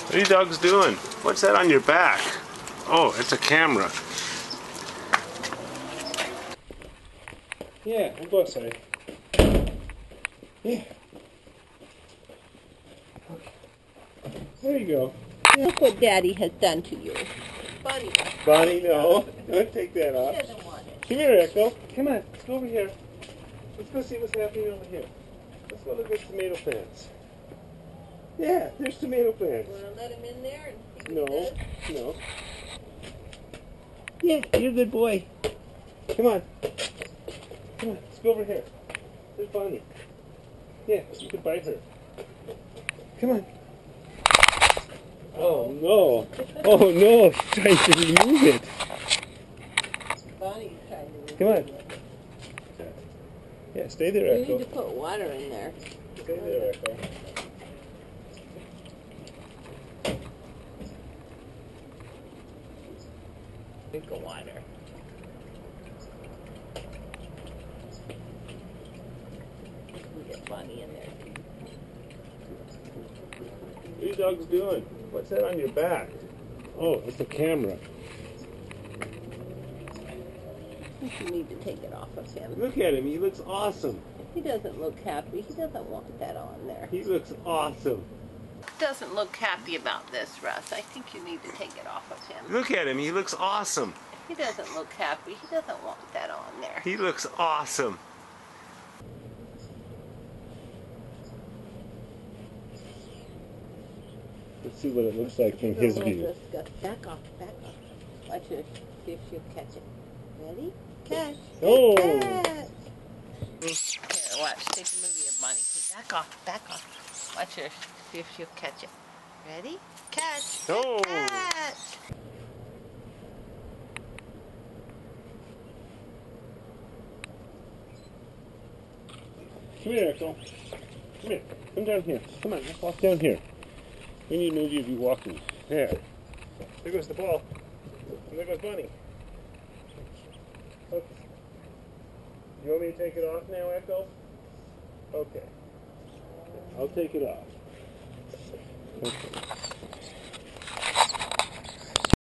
What are you dogs doing? What's that on your back? Oh, it's a camera. Yeah, we'll go outside. Yeah. Okay. There you go. Look what Daddy has done to you. Bunny. Bonnie, no. Don't take that off. He doesn't want it. Come here, Echo. Come on, let's go over here. Let's go see what's happening over here. Let's go look at tomato plants. Yeah, there's tomato plants. Want to let him in there and see No, what he does? no. Yeah, you're a good boy. Come on. Come on, let's go over here. There's Bonnie. Yeah, you can bite her. Come on. Oh no. Oh no, she's trying to remove it. Bonnie's trying to remove Come on. it. Yeah, stay there, You Echo. need to put water in there. Stay there, Echo. Drink of water. We get Bonnie in there. What are you dogs doing? What's that on your back? Oh, it's a camera. I think you need to take it off of him. Look at him. He looks awesome. He doesn't look happy. He doesn't want that on there. He looks awesome. Doesn't look happy about this, Russ. I think you need to take it off of him. Look at him. He looks awesome. He doesn't look happy. He doesn't want that on there. He looks awesome. Let's see what it looks like from his view. Back off, back off. Watch her. See if she'll catch it. Ready? Catch. Oh! Catch. Here, watch. Take a movie of Bonnie. Back off, back off. Watch her. See if she'll catch it. Ready? Catch. Oh! Catch. Come here, Echo. Come here. Come down here. Come on, let's walk down here. We need a movie of you walking. There. There goes the ball. And there goes Bunny. Okay. You want me to take it off now, Echo? Okay. I'll take it off. Okay.